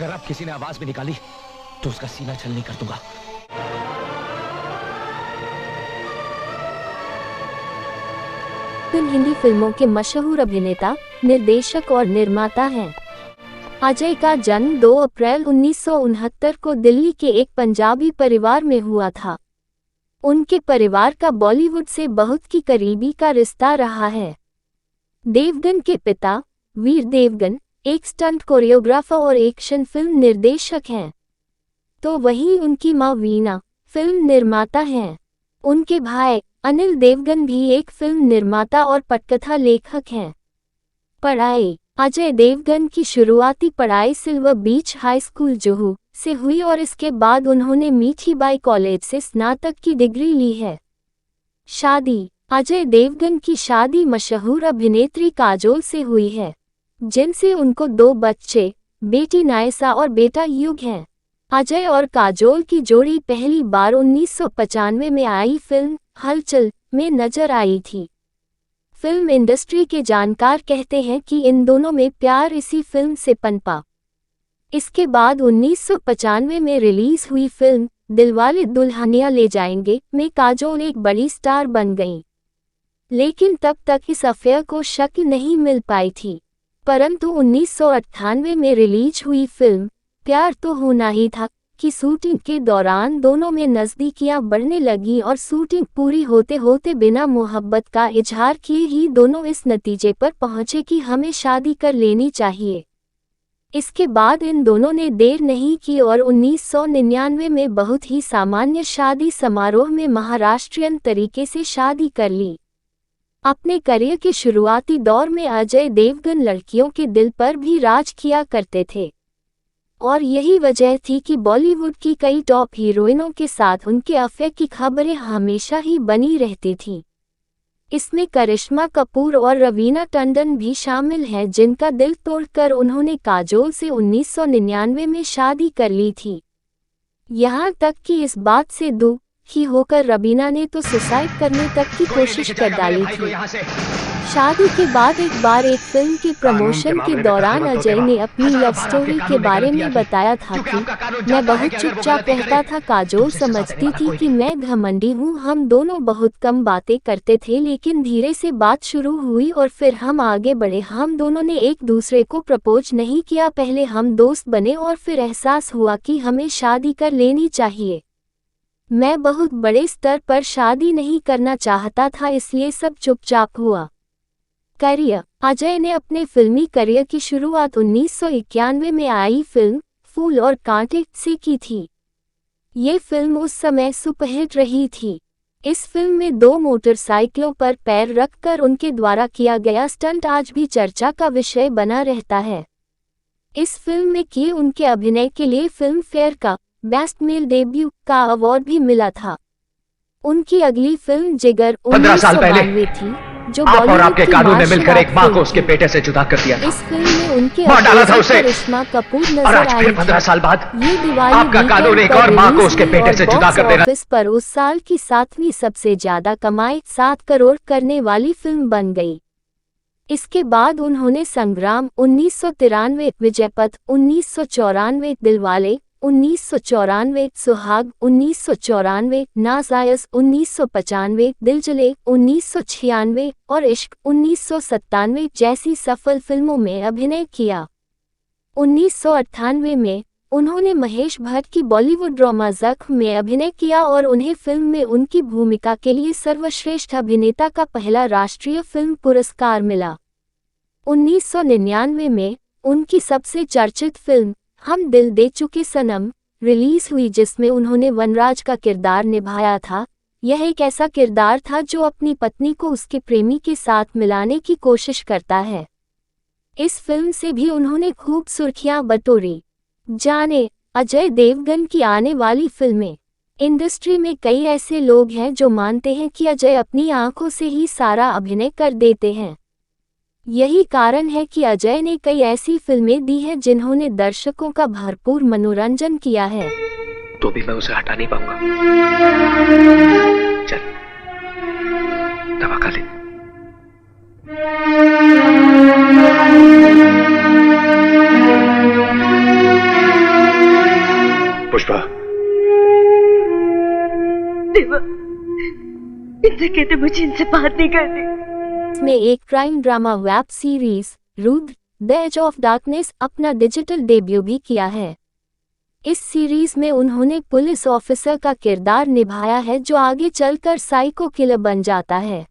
अगर अब किसी ने आवाज भी निकाली तो उसका सीना छलनी कर दूंगा। हिंदी फिल्मों के मशहूर अभिनेता, निर्देशक और निर्माता हैं। अजय का जन्म 2 अप्रैल 1969 को दिल्ली के एक पंजाबी परिवार में हुआ था। उनके परिवार का बॉलीवुड से बहुत की करीबी का रिश्ता रहा है। देवगन के पिता वीर देवगन एक स्टंट कोरियोग्राफर और एक्शन फिल्म निर्देशक हैं, तो वहीं उनकी मां वीना फिल्म निर्माता हैं। उनके भाई अनिल देवगन भी एक फिल्म निर्माता और पटकथा लेखक हैं। पढ़ाई अजय देवगन की शुरुआती पढ़ाई सिल्वर बीच हाई स्कूल जुहू से हुई और इसके बाद उन्होंने मीठीबाई कॉलेज से स्नातक की डिग्री ली है। शादी अजय देवगन की शादी मशहूर अभिनेत्री काजोल से हुई है, जिनसे उनको 2 बच्चे, बेटी नायसा और बेटा युग हैं। अजय और काजोल की जोड़ी पहली बार 1995 में आई फिल्म हलचल में नजर आई थी। फिल्म इंडस्ट्री के जानकार कहते हैं कि इन दोनों में प्यार इसी फिल्म से पनपा। इसके बाद 1995 में रिलीज हुई फिल्म दिलवाले दुल्हनिया ले जाएंगे में काजोल एक बड़ी स्टार बन गईं। लेकिन तब तक इस अफेयर को शक्ल नहीं मिल पाई थी, परंतु 1998 में रिलीज हुई फिल्म प्यार तो होना ही था कि शूटिंग के दौरान दोनों में नज़दीकियां बढ़ने लगी और शूटिंग पूरी होते होते बिना मोहब्बत का इजहार किए ही दोनों इस नतीजे पर पहुंचे कि हमें शादी कर लेनी चाहिए। इसके बाद इन दोनों ने देर नहीं की और 1999 में बहुत ही सामान्य शादी समारोह में महाराष्ट्रियन तरीके से शादी कर ली। अपने करियर के शुरुआती दौर में अजय देवगन लड़कियों के दिल पर भी राज किया करते थे और यही वजह थी कि बॉलीवुड की कई टॉप हीरोइनों के साथ उनके अफेयर की खबरें हमेशा ही बनी रहती थीं। इसमें करिश्मा कपूर और रवीना टंडन भी शामिल हैं, जिनका दिल तोड़कर उन्होंने काजोल से 1999 में शादी कर ली थी। यहाँ तक कि इस बात से दुखी होकर रवीना ने तो सुसाइड करने तक की कोशिश कर डाली थी। शादी के बाद एक बार एक फिल्म के प्रमोशन के दौरान अजय ने अपनी लव स्टोरी के बारे में बताया था कि मैं बहुत चुपचाप रहता था। काजोल समझती थी कि मैं घमंडी हूँ। हम दोनों बहुत कम बातें करते थे, लेकिन धीरे से बात शुरू हुई और फिर हम आगे बढ़े। हम दोनों ने एक दूसरे को प्रपोज नहीं किया, पहले हम दोस्त बने और फिर एहसास हुआ कि हमें शादी कर लेनी चाहिए। मैं बहुत बड़े स्तर पर शादी नहीं करना चाहता था, इसलिए सब चुपचाप हुआ। करियर अजय ने अपने फिल्मी करियर की शुरुआत 1991 में आई फिल्म फूल और कांटे से की थी। ये फिल्म उस समय सुपरहिट रही थी। इस फिल्म में 2 मोटरसाइकिलों पर पैर रखकर उनके द्वारा किया गया स्टंट आज भी चर्चा का विषय बना रहता है। इस फिल्म में किए उनके अभिनय के लिए फिल्म फेयर का बेस्ट मेल डेब्यू का अवार्ड भी मिला था। उनकी अगली फिल्म जिगर 15 साल पहले थी, जो आप और आपके कानून ने मिलकर एक माँ को उसके बेटे से जुदा कर दिया था। इस फिल्म में उनके मार डाला था उसे। करिश्मा कपूर और नजर आज आई फिर 15 साल बाद ये दिवाली आपका कानून एक और माँ को उसके बेटे से जुदा कर देना। ऑफिस पर उस साल की 7वीं सबसे ज्यादा कमाई 7 करोड़ करने वाली फिल्म बन गई। इसके बाद उन्होंने संग्राम 1993, विजयपथ 1994, दिलवाले 1994, सुहाग 1994, नाजायज 1995, दिलजले 1996 और इश्क 1997 जैसी सफल फिल्मों में अभिनय किया। 1998 में उन्होंने महेश भट्ट की बॉलीवुड ड्रामा जख्म में अभिनय किया और उन्हें फिल्म में उनकी भूमिका के लिए सर्वश्रेष्ठ अभिनेता का पहला राष्ट्रीय फिल्म पुरस्कार मिला। 1999 में उनकी सबसे चर्चित फिल्म हम दिल दे चुके सनम रिलीज हुई, जिसमें उन्होंने वनराज का किरदार निभाया था। यह एक ऐसा किरदार था जो अपनी पत्नी को उसके प्रेमी के साथ मिलाने की कोशिश करता है। इस फिल्म से भी उन्होंने खूब सुर्खियां बटोरी। जाने अजय देवगन की आने वाली फिल्में। इंडस्ट्री में कई ऐसे लोग हैं जो मानते हैं कि अजय अपनी आंखों से ही सारा अभिनय कर देते हैं। यही कारण है कि अजय ने कई ऐसी फिल्में दी हैं जिन्होंने दर्शकों का भरपूर मनोरंजन किया है। तो भी मैं उसे हटा नहीं पाऊंगा। चल दवा खा ले। देवा, इनसे कहते मुझे इनसे बात नहीं करनी। में एक crime drama web series Rudra the edge of darkness अपना डिजिटल डेब्यू भी किया है। इस सीरीज में उन्होंने पुलिस ऑफिसर का किरदार निभाया है जो आगे चलकर साइको किलर बन जाता है।